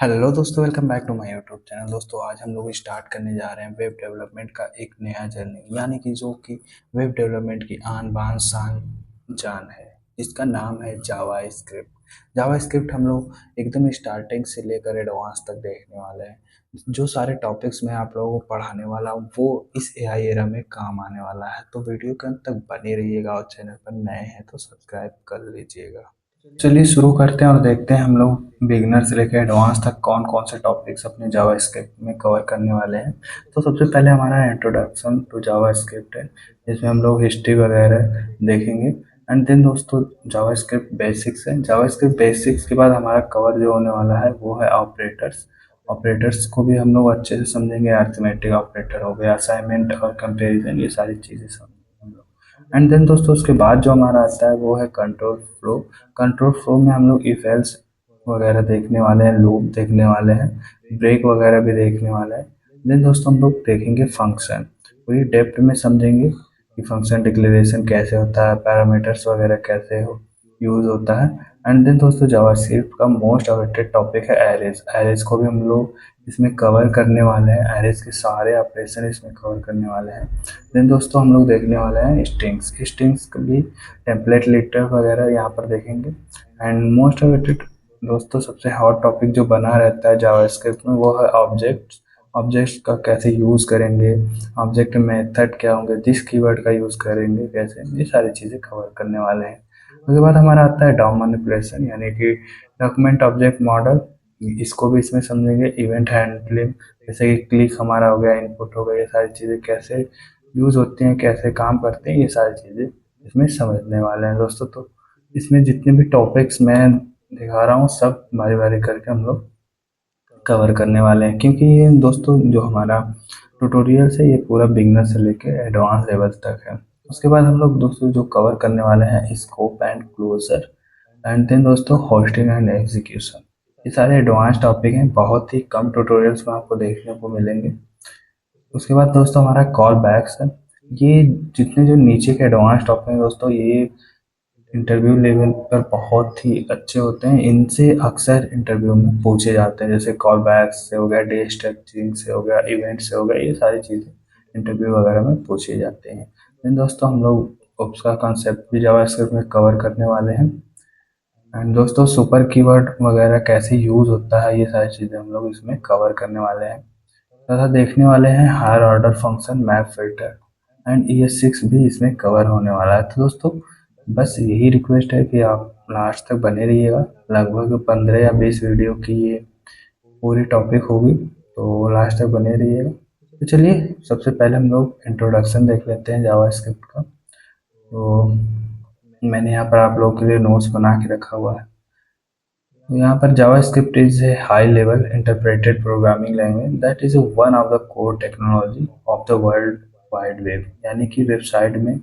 Hello दोस्तों, welcome back to my YouTube channel. दोस्तों, आज हम लोग स्टार्ट करने जा रहे हैं वेब डेवलपमेंट का एक नया जर्नी, यानी कि जो कि वेब डेवलपमेंट की आन बान शान जान है। इसका नाम है जावा स्क्रिप्ट। जावा स्क्रिप्ट हम लोग एकदम स्टार्टिंग से लेकर एडवांस तक देखने वाले हैं। जो सारे टॉपिक्स मैं आप लोगों को पढ़ाने वाला हूँ वो इस एआई एरा में काम आने वाला है, तो वीडियो के अंत तक बने रहिएगा और चैनल पर नए हैं तो सब्सक्राइब कर लीजिएगा। चलिए शुरू करते हैं और देखते हैं हम लोग बिगिनर से लेकर एडवांस तक कौन कौन से टॉपिक्स अपने जावा स्क्रिप्ट में कवर करने वाले हैं। तो सबसे पहले हमारा इंट्रोडक्शन टू जावा स्क्रिप्ट है, जिसमें हम लोग हिस्ट्री वगैरह देखेंगे। एंड देन दोस्तों, जावा स्क्रिप्ट बेसिक्स है। जावा स्क्रिप्ट बेसिक्स के बाद हमारा कवर जो होने वाला है वो है ऑपरेटर्स। ऑपरेटर्स को भी हम लोग अच्छे से समझेंगे। अरिथमेटिक ऑपरेटर हो गया, असाइनमेंट और कंपैरिजन, ये सारी चीज़ें समझेंगे हम लोग। एंड देन दोस्तों, उसके बाद जो हमारा आता है वो है कंट्रोल फ्लो। कंट्रोल फ्लो में हम लोग इफ एल्स वगैरह देखने वाले हैं, लूप देखने वाले हैं, ब्रेक वगैरह भी देखने वाले हैं। देन दोस्तों, हम लोग देखेंगे फंक्शन, पूरी डेप्थ में समझेंगे कि फंक्शन डिक्लेरेशन कैसे होता है, पैरामीटर्स वगैरह कैसे हो यूज होता है। एंड देन दोस्तों, जावास्क्रिप्ट का मोस्ट अवेटेड टॉपिक है एरेज। एरेज को भी हम लोग इसमें कवर करने वाले हैं। एरेज के सारे ऑपरेशन इसमें कवर करने वाले हैं। देन दोस्तों, हम लोग देखने वाले हैं स्ट्रिंग्स। स्ट्रिंग्स भी टेम्पलेट लिटर वगैरह यहाँ पर देखेंगे। एंड मोस्ट अवेटेड दोस्तों, सबसे हॉट टॉपिक जो बना रहता है जावास्क्रिप्ट में वो है ऑब्जेक्ट्स। ऑब्जेक्ट्स का कैसे यूज़ करेंगे, ऑब्जेक्ट मेथड क्या होंगे, दिस कीवर्ड का यूज़ करेंगे कैसे, ये सारी चीज़ें कवर करने वाले हैं। उसके बाद हमारा आता है डॉम मैनिपुलेशन, यानी कि डॉक्यूमेंट ऑब्जेक्ट मॉडल। इसको भी इसमें समझेंगे। इवेंट हैंडलिंग, जैसे कि क्लिक हमारा हो गया, इनपुट हो गया, ये सारी चीज़ें कैसे यूज़ होती हैं, कैसे काम करते हैं, ये सारी चीज़ें इसमें समझने वाले हैं दोस्तों। तो इसमें जितने भी टॉपिक्स मैं दिखा रहा हूँ सब बारी बारी करके हम लोग कवर करने वाले हैं, क्योंकि ये दोस्तों जो हमारा ट्यूटोरियल है ये पूरा बिगनर से लेके एडवांस लेवल तक है। उसके बाद हम लोग दोस्तों जो कवर करने वाले हैं scope and closure. And then दोस्तों, होस्टिंग एंड एग्जीक्यूशन। ये सारे एडवांस टॉपिक हैं, बहुत ही कम ट्यूटोरियल्स में आपको देखने को मिलेंगे। उसके बाद दोस्तों हमारा कॉल बैक्स है। ये जितने जो नीचे के एडवांस टॉपिक हैं दोस्तों, ये इंटरव्यू लेवल पर बहुत ही अच्छे होते हैं। इनसे अक्सर इंटरव्यू में पूछे जाते हैं, जैसे कॉल बैक्स से हो गया, डे स्ट्रक्चरिंग से हो गया, इवेंट से हो गया, ये सारी चीज़ें इंटरव्यू वगैरह में पूछे जाते हैं। लेकिन दोस्तों, हम लोग उसका कॉन्सेप्ट भी जावास्क्रिप्ट में कवर करने वाले हैं। एंड दोस्तों, सुपर कीवर्ड वगैरह कैसे यूज़ होता है, ये सारी चीज़ें हम लोग इसमें कवर करने वाले हैं। तथा देखने वाले हैं higher order function, map filter and ES6 भी इसमें कवर होने वाला है। तो दोस्तों, बस यही रिक्वेस्ट है कि आप लास्ट तक बने रहिएगा। लगभग 15 या 20 वीडियो की ये पूरी टॉपिक होगी, तो लास्ट तक बने रहिएगा। तो चलिए सबसे पहले हम लोग इंट्रोडक्शन देख लेते हैं जावास्क्रिप्ट का। तो मैंने यहाँ पर आप लोगों के लिए नोट्स बना के रखा हुआ है। तो यहाँ पर JavaScript is a high level interpreted programming language that is one of the core technology of the world wide web, यानी कि वेबसाइट में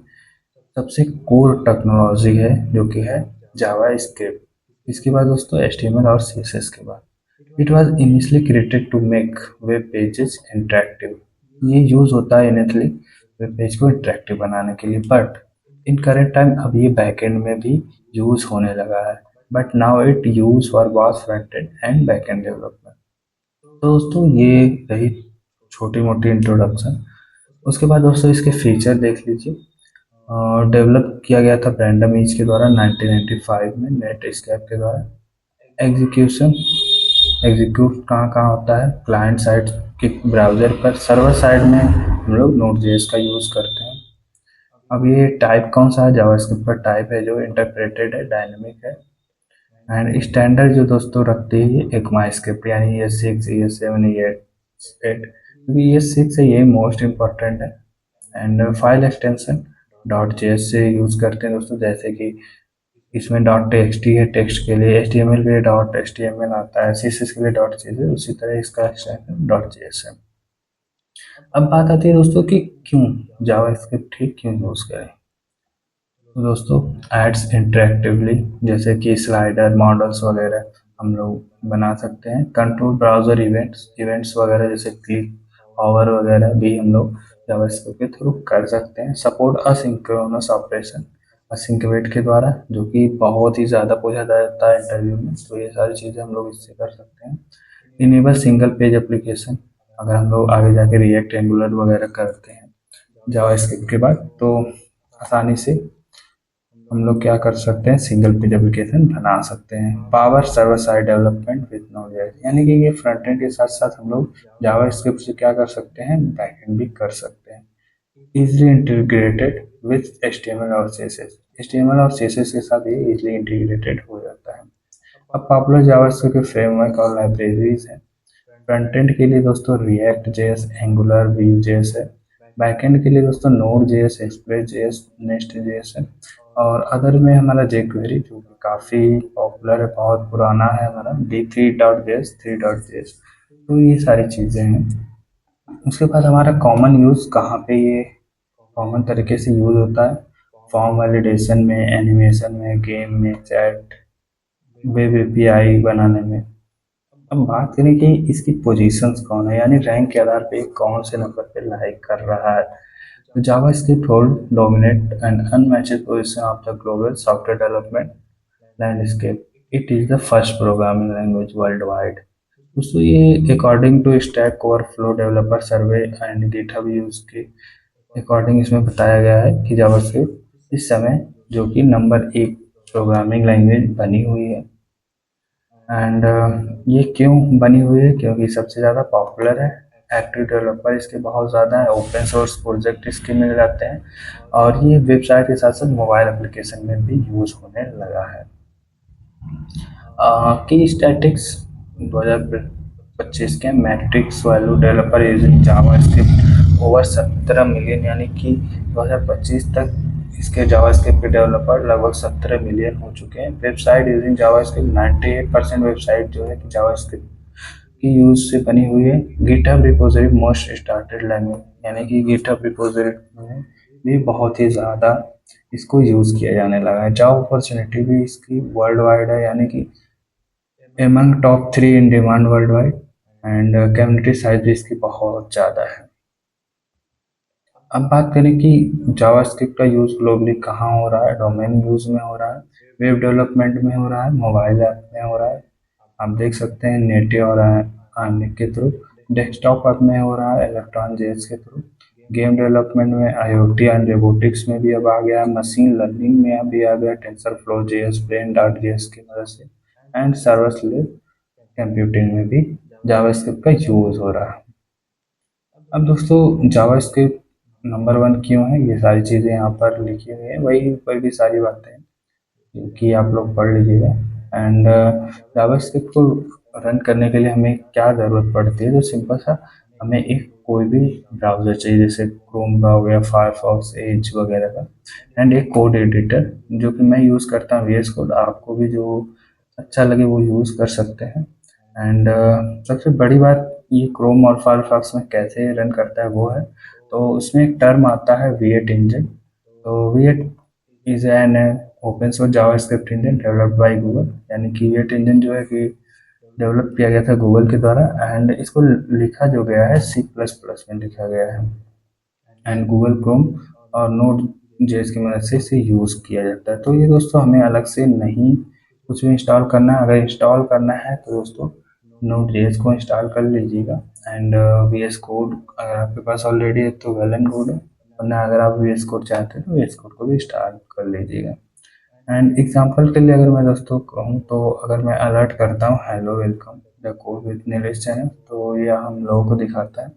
सबसे कोर टेक्नोलॉजी है जो कि है जावा स्क्रिप्ट। इसके बाद दोस्तों HTML और CSS के बाद it was initially created to make web pages interactive. ये यूज़ होता है इनिशियली वेब पेज को इंटरेक्टिव बनाने के लिए, बट इन करेंट टाइम अब ये बैकएंड में भी यूज़ होने लगा है। But now it use for both front end backend development. तो दोस्तों, ये रही छोटी मोटी इंट्रोडक्शन। उसके बाद दोस्तों इसके फीचर देख लीजिए। डेवलप किया गया था ब्रैंडम ईच के द्वारा 1995 में नेटस्केप के द्वारा। एग्जीक्यूशन, एग्जीक्यूट कहाँ कहाँ होता है, क्लाइंट साइड के ब्राउज़र पर, सर्वर साइड में हम लोग नोड.js का यूज़ करते हैं। अब ये टाइप कौन सा है, जावास्क्रिप्ट का टाइप है जो इंटरप्रेटेड है, डायनेमिक है। एंड स्टैंडर्ड जो दोस्तों रखती है ये ECMA स्क्रिप्ट, यानी ES6, ES7, ES8, क्योंकि ES6 है ये मोस्ट इम्पोर्टेंट है। एंड फाइल एक्सटेंशन .js से यूज़ करते हैं दोस्तों, जैसे कि इसमें .txt है टेक्स्ट के लिए, HTML के लिए .html आता है, CSS के लिए .css, उसी तरह इसका एक्सटेंशन .js है। अब बात आती है दोस्तों कि क्यों जावास्क्रिप्ट ही क्यों यूज़ करें। तो दोस्तों, एड्स इंटरेक्टिवली, जैसे कि स्लाइडर मॉडल्स वगैरह हम लोग बना सकते हैं। कंट्रोल ब्राउज़र इवेंट्स, इवेंट्स वगैरह जैसे क्लिक, ऑवर वगैरह भी हम लोग जावास्क्रिप्ट के थ्रू कर सकते हैं। Support asynchronous operation, async await के द्वारा, जो कि बहुत ही ज़्यादा पूछा जाता है इंटरव्यू में, तो ये सारी चीज़ें हम लोग इससे कर सकते हैं। इनेबल सिंगल पेज एप्लीकेशन, अगर हम लोग आगे जाके रिएक्ट एंगुलर वगैरह करते हैं जावास्क्रिप्ट के बाद, तो आसानी से हम लोग क्या कर सकते हैं, सिंगल पेज एप्लीकेशन बना सकते हैं। Power server side development with Node JS, यानी कि ये फ्रंट एंड के साथ साथ हम लोग जावास्क्रिप्ट से क्या कर सकते हैं, बैक एंड भी कर सकते हैं। इजली इंटीग्रेटेड विथ एचटीएमएल और सीएसएस, एचटीएमएल और सीएसएस के साथ ये इजली इंटीग्रेटेड हो जाता है। अब पॉपुलर जावास्क्रिप्ट के फ्रेमवर्क और लाइब्रेरीज हैं। फ्रंट एंड के लिए दोस्तों react JS, angular, Vue JS है। बैक एंड के लिए दोस्तों node JS, express JS, nest JS है। और अदर में हमारा जेक्वेरी जो कि काफ़ी पॉपुलर है, बहुत पुराना है हमारा, D three dot JS, three dot JS. तो ये सारी चीज़ें हैं। उसके बाद हमारा कॉमन यूज़ कहाँ पे ये कॉमन तरीके से यूज़ होता है, फॉर्म वैलिडेशन में, एनिमेशन में, गेम में, चैट, वेब एपीआई बनाने में। अब बात करें कि इसकी पोजीशंस कौन है, यानी रैंक के आधार पे कौन से नंबर पे लाइक कर रहा है। तो JavaScript hold dominate and unmatched position of the global software development landscape. It is the first programming language world wide. दोस्तों ये according to Stack Overflow developer survey and GitHub use के according इसमें बताया गया है कि जावास्क्रिप्ट इस समय जो कि नंबर एक प्रोग्रामिंग लैंग्वेज बनी हुई है। एंड ये क्यों बनी हुई है, क्योंकि सबसे ज़्यादा पॉपुलर है, एक्टिव डेवलपर इसके बहुत ज़्यादा है, ओपन सोर्स प्रोजेक्ट इसके मिल जाते हैं, और ये वेबसाइट के साथ साथ मोबाइल एप्लीकेशन में भी यूज़ होने लगा है। की स्टैटिक्स 2025 के matrix value developer using JavaScript over 17 million, यानी कि 2025 तक इसके जावास्क्रिप्ट के डेवलपर लगभग 17 मिलियन हो चुके हैं। वेबसाइट यूजिंग जावास्क्रिप्ट 98% वेबसाइट जो है कि जावास्क्रिप्ट की यूज से बनी हुई है। GitHub repository most started language, यानी कि गिटहब रिपोजिटरी में भी बहुत ही ज़्यादा इसको यूज़ किया जाने लगा है। जॉब अपॉर्चुनिटी भी इसकी वर्ल्ड वाइड है, यानी कि among top 3 in demand world wide, and community size भी इसकी बहुत ज़्यादा है। अब बात करें कि जावास्क्रिप्ट का यूज़ ग्लोबली कहाँ हो रहा है, डोमेन यूज़ में हो रहा है, वेब डेवलपमेंट में हो रहा है, मोबाइल ऐप में हो रहा है, आप देख सकते हैं नेटिव और आर्निक के थ्रू, डेस्कटॉप ऐप में हो रहा है इलेक्ट्रॉन जेएस के थ्रू, गेम डेवलपमेंट में आईओटी एंड रोबोटिक्स में भी अब आ गया, मशीन लर्निंग में अभी आ गया tensor flow JS, brain dot JS की मदद से, एंड सर्वलेस कंप्यूटिंग में भी जावास्क्रिप्ट का यूज़ हो रहा है। अब दोस्तों जावास्क्रिप्ट नंबर वन क्यों है, ये सारी चीज़ें यहाँ पर लिखी हुई हैं, वही पर भी सारी बातें हैं जो कि आप लोग पढ़ लीजिएगा। एंड जावास्क्रिप्ट को रन करने के लिए हमें क्या ज़रूरत पड़ती है, तो सिंपल सा हमें एक कोई भी ब्राउज़र चाहिए, जैसे क्रोम का हो गया, फायरफॉक्स, एज वगैरह का, एंड एक कोड एडिटर जो कि मैं यूज़ करता हूँ वीएस कोड, आपको भी जो अच्छा लगे वो यूज़ कर सकते हैं। एंड सबसे बड़ी बात ये क्रोम और फायरफॉक्स में कैसे रन करता है वो है, तो उसमें एक टर्म आता है V8 इंजन। तो V8 is an open source JavaScript engine developed by Google, यानी कि V8 इंजन जो है कि डेवलप किया गया था गूगल के द्वारा, एंड इसको लिखा जो गया है C++ में लिखा गया है, एंड गूगल क्रोम और नोड जेएस की मदद से इसे यूज़ किया जाता है। तो ये दोस्तों हमें अलग से नहीं कुछ भी इंस्टॉल करना है, अगर इंस्टॉल करना है तो दोस्तों नोड जेएस को इंस्टॉल कर लीजिएगा, एंड VS कोड अगर आपके पास ऑलरेडी है तो वेल एंड गुड है, वरना अगर आप VS कोड चाहते हैं तो VS कोड को भी इंस्टॉल कर लीजिएगा। एंड एग्जांपल के लिए अगर मैं दोस्तों कहूँ, तो अगर मैं अलर्ट करता हूँ hello welcome the code with Nilesh channel, तो यह हम लोगों को दिखाता है।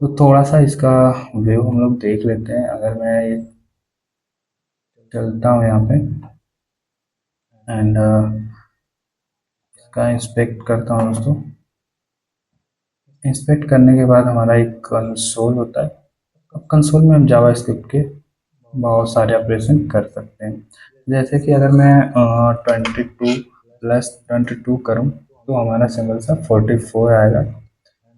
तो थोड़ा सा इसका व्यू हम लोग देख लेते हैं, अगर मैं ये चलता हूँ यहाँ पे एंड इसका इंस्पेक्ट करता हूँ दोस्तों। इंस्पेक्ट करने के बाद हमारा एक कंसोल होता है। अब कंसोल में हम जावास्क्रिप्ट के बहुत सारे ऑपरेशन कर सकते हैं, जैसे कि अगर मैं 22 + 22 करूँ तो हमारा सिंबल सा 44 आएगा।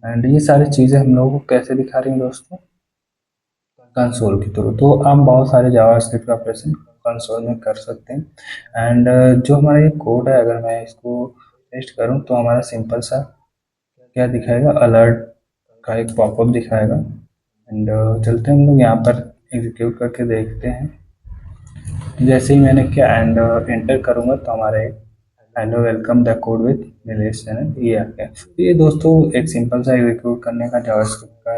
एंड ये सारी चीज़ें हम लोगों को कैसे दिखा रही हैं दोस्तों, कंसोल के थ्रू। तो आप बहुत सारे जावास्क्रिप्ट का ऑपरेशन कंसोल में कर सकते हैं। एंड जो हमारा ये कोड है, अगर मैं इसको पेस्ट करूँ तो हमारा सिंपल सा क्या दिखाएगा, अलर्ट का एक पॉपअप दिखाएगा। एंड चलते हैं हम लोग यहाँ पर एग्जीक्यूट करके देखते हैं। जैसे ही मैंने किया एंड एंटर करूँगा तो हमारा एक hello welcome the code with Nilesh channel, ये आ गया। तो ये दोस्तों एक सिंपल सा एग्जीक्यूट करने का जावास्क्रिप्ट का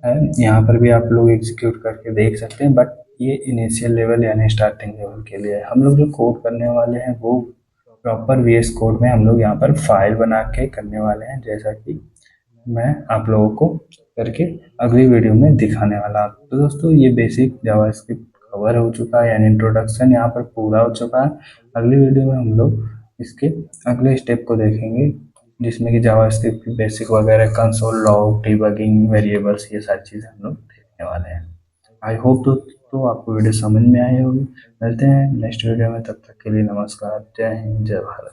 है। यहाँ पर भी आप लोग एग्जीक्यूट करके देख सकते हैं, बट ये इनिशियल लेवल यानी स्टार्टिंग लेवल के लिए है। हम लोग जो कोड करने वाले हैं वो प्रॉपर वीएस कोड में हम लोग यहाँ पर फाइल बना के करने वाले हैं, जैसा कि मैं आप लोगों को करके अगली वीडियो में दिखाने वाला हूँ। तो दोस्तों ये बेसिक जावास्क्रिप्ट कवर हो चुका है, यानी इंट्रोडक्शन यहाँ पर पूरा हो चुका है। अगली वीडियो में हम लोग इसके अगले स्टेप को देखेंगे, जिसमें कि जावास्क्रिप्ट की बेसिक वगैरह, कंसोल लॉग, डिबगिंग, वेरिएबल्स, ये सारी चीज़ें हम लोग देखने वाले हैं। आई होप दोस्तों आपको वीडियो समझ में आई होगी। मिलते हैं नेक्स्ट वीडियो में, तब तक के लिए नमस्कार, जय हिंद, जय भारत।